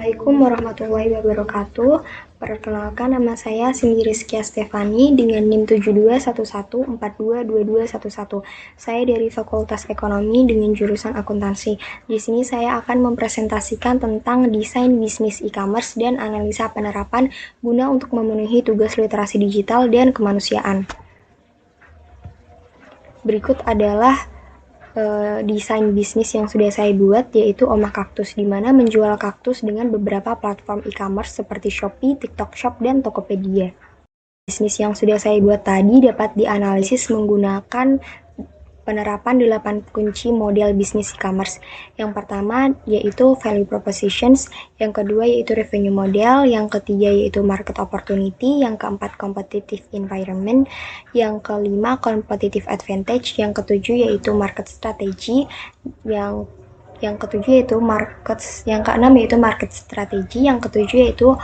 Assalamualaikum warahmatullahi wabarakatuh. Perkenalkan, nama saya Cindy Rizkia Stefani dengan NIM 7211422211. Saya dari Fakultas Ekonomi dengan jurusan akuntansi. Di sini saya akan mempresentasikan tentang desain bisnis e-commerce dan analisa penerapan guna untuk memenuhi tugas literasi digital dan kemanusiaan. Berikut adalah desain bisnis yang sudah saya buat, yaitu Omah Kaktus, di mana menjual kaktus dengan beberapa platform e-commerce seperti Shopee, TikTok Shop, dan Tokopedia. Bisnis yang sudah saya buat tadi dapat dianalisis menggunakan penerapan 8 kunci model bisnis e-commerce. Yang pertama yaitu value propositions, yang kedua yaitu revenue model, yang ketiga yaitu market opportunity, yang keempat competitive environment, yang kelima competitive advantage, yang ketujuh yaitu market strategy, yang ketujuh yaitu yang keenam yaitu market strategy, yang ketujuh yaitu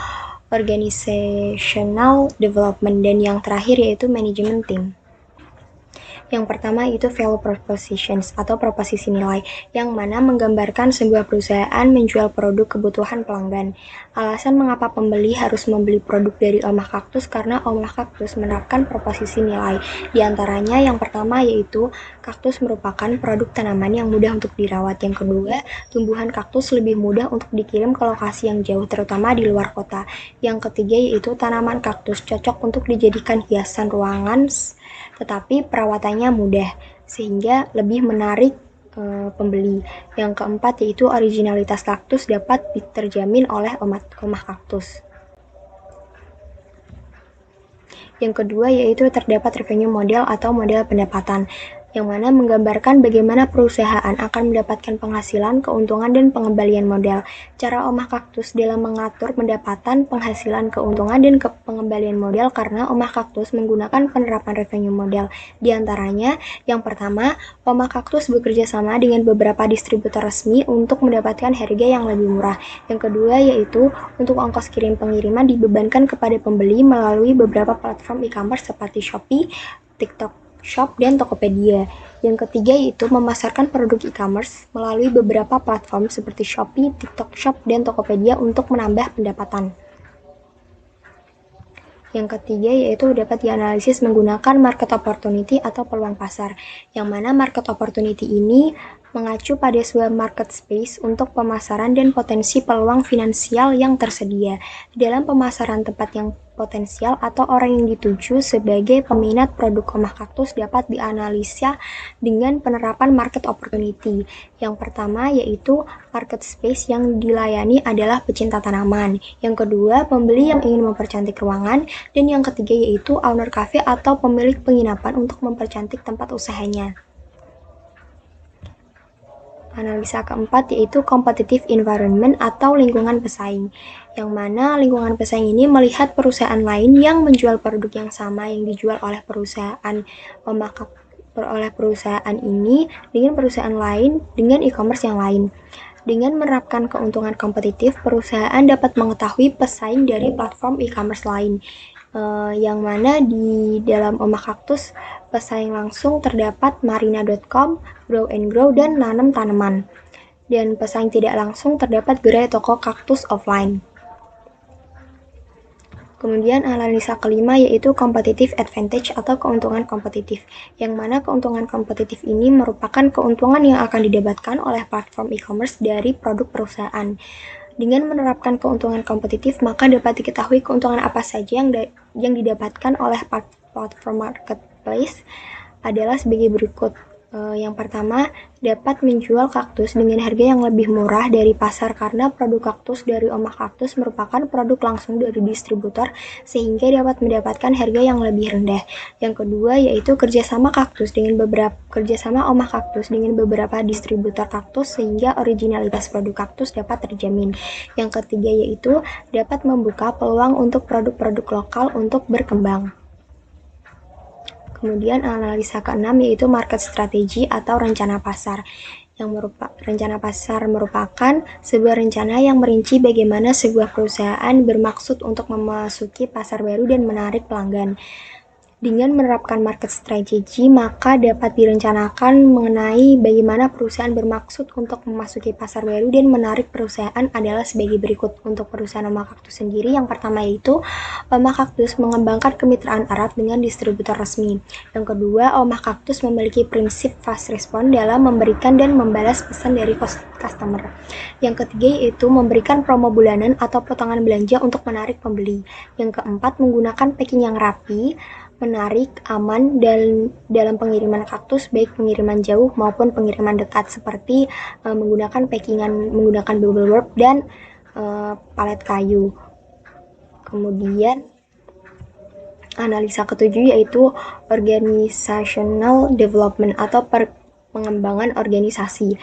organizational development, dan yang terakhir yaitu management team. Yang pertama itu value propositions atau proposisi nilai, yang mana menggambarkan sebuah perusahaan menjual produk kebutuhan pelanggan. Alasan mengapa pembeli harus membeli produk dari Omah Kaktus karena Omah Kaktus menerapkan proposisi nilai. Di antaranya yang pertama yaitu kaktus merupakan produk tanaman yang mudah untuk dirawat. Yang kedua, tumbuhan kaktus lebih mudah untuk dikirim ke lokasi yang jauh, terutama di luar kota. Yang ketiga yaitu tanaman kaktus cocok untuk dijadikan hiasan ruangan, tetapi perawatannya mudah sehingga lebih menarik pembeli. Yang keempat yaitu originalitas kaktus dapat terjamin oleh Omah Kaktus. Yang kedua yaitu terdapat revenue model atau model pendapatan, yang mana menggambarkan bagaimana perusahaan akan mendapatkan penghasilan, keuntungan, dan pengembalian modal. Cara Omah Kaktus dalam mengatur pendapatan, penghasilan, keuntungan, dan pengembalian modal karena Omah Kaktus menggunakan penerapan revenue model. Di antaranya, yang pertama, Omah Kaktus bekerja sama dengan beberapa distributor resmi untuk mendapatkan harga yang lebih murah. Yang kedua yaitu untuk ongkos kirim pengiriman dibebankan kepada pembeli melalui beberapa platform e-commerce seperti Shopee, TikTok Shop, dan Tokopedia. Yang ketiga yaitu memasarkan produk e-commerce melalui beberapa platform seperti Shopee, TikTok Shop, dan Tokopedia untuk menambah pendapatan. Yang ketiga yaitu dapat dianalisis menggunakan market opportunity atau peluang pasar, yang mana market opportunity ini mengacu pada sebuah market space untuk pemasaran dan potensi peluang finansial yang tersedia. Dalam pemasaran tempat yang potensial atau orang yang dituju sebagai peminat produk Omah Kaktus dapat dianalisa dengan penerapan market opportunity. Yang pertama yaitu market space yang dilayani adalah pecinta tanaman. Yang kedua, pembeli yang ingin mempercantik ruangan. Dan yang ketiga yaitu owner cafe atau pemilik penginapan untuk mempercantik tempat usahanya. Analisa keempat yaitu competitive environment atau lingkungan pesaing, yang mana lingkungan pesaing ini melihat perusahaan lain yang menjual produk yang sama yang dijual oleh perusahaan ini dengan perusahaan lain dengan e-commerce yang lain. Dengan menerapkan keuntungan kompetitif, perusahaan dapat mengetahui pesaing dari platform e-commerce lain, yang mana di dalam Omah Kaktus pesaing langsung terdapat marina.com, Grow and Grow, dan Nanam Tanaman. Dan pesaing tidak langsung terdapat gerai toko kaktus offline. Kemudian analisa kelima yaitu competitive advantage atau keuntungan kompetitif, yang mana keuntungan kompetitif ini merupakan keuntungan yang akan didapatkan oleh platform e-commerce dari produk perusahaan. Dengan menerapkan keuntungan kompetitif, maka dapat diketahui keuntungan apa saja yang didapatkan oleh platform marketplace adalah sebagai berikut. Yang pertama, dapat menjual kaktus dengan harga yang lebih murah dari pasar karena produk kaktus dari Omah Kaktus merupakan produk langsung dari distributor sehingga dapat mendapatkan harga yang lebih rendah. Yang kedua yaitu kerjasama Omah Kaktus dengan beberapa distributor kaktus sehingga originalitas produk kaktus dapat terjamin. Yang ketiga yaitu dapat membuka peluang untuk produk-produk lokal untuk berkembang. Kemudian analisa keenam yaitu market strategy atau rencana pasar. Rencana pasar merupakan sebuah rencana yang merinci bagaimana sebuah perusahaan bermaksud untuk memasuki pasar baru dan menarik pelanggan. Dengan menerapkan market strategy, maka dapat direncanakan mengenai bagaimana perusahaan bermaksud untuk memasuki pasar baru dan menarik perusahaan adalah sebagai berikut. Untuk perusahaan Oma Kaktus sendiri, yang pertama yaitu Oma Kaktus mengembangkan kemitraan erat dengan distributor resmi. Yang kedua, Oma Kaktus memiliki prinsip fast response dalam memberikan dan membalas pesan dari customer. Yang ketiga yaitu memberikan promo bulanan atau potongan belanja untuk menarik pembeli. Yang keempat, menggunakan packing yang rapi, menarik, aman dalam pengiriman kaktus, baik pengiriman jauh maupun pengiriman dekat, seperti menggunakan bubble wrap dan palet kayu. Kemudian analisa ketujuh yaitu organizational development atau pengembangan organisasi,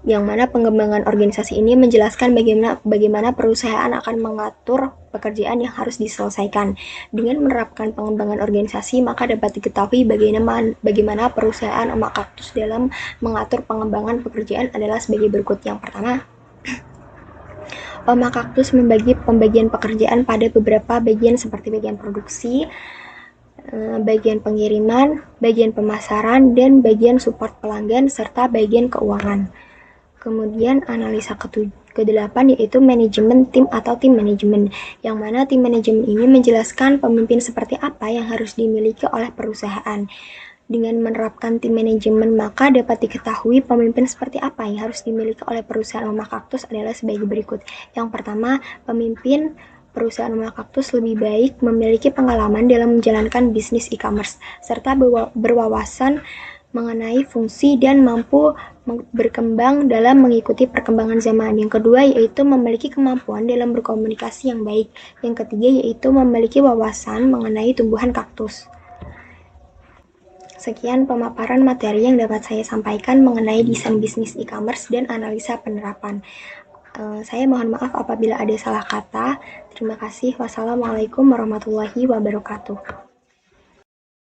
yang mana pengembangan organisasi ini menjelaskan bagaimana perusahaan akan mengatur pekerjaan yang harus diselesaikan. Dengan menerapkan pengembangan organisasi, maka dapat diketahui bagaimana perusahaan Oma Kaktus dalam mengatur pengembangan pekerjaan adalah sebagai berikut. Yang pertama, Oma Kaktus membagi pembagian pekerjaan pada beberapa bagian seperti bagian produksi, bagian pengiriman, bagian pemasaran, dan bagian support pelanggan, serta bagian keuangan. Kemudian analisa ke-8 yaitu manajemen tim atau tim manajemen, yang mana tim manajemen ini menjelaskan pemimpin seperti apa yang harus dimiliki oleh perusahaan. Dengan menerapkan tim manajemen, maka dapat diketahui pemimpin seperti apa yang harus dimiliki oleh perusahaan Oma Kaktus adalah sebagai berikut. Yang pertama, pemimpin perusahaan Oma Kaktus lebih baik memiliki pengalaman dalam menjalankan bisnis e-commerce, serta berwawasan mengenai fungsi dan mampu berkembang dalam mengikuti perkembangan zaman. Yang kedua yaitu memiliki kemampuan dalam berkomunikasi yang baik. Yang ketiga yaitu memiliki wawasan mengenai tumbuhan kaktus. Sekian pemaparan materi yang dapat saya sampaikan mengenai desain bisnis e-commerce dan analisa penerapan. Saya mohon maaf apabila ada salah kata. Terima kasih. Wassalamualaikum warahmatullahi wabarakatuh.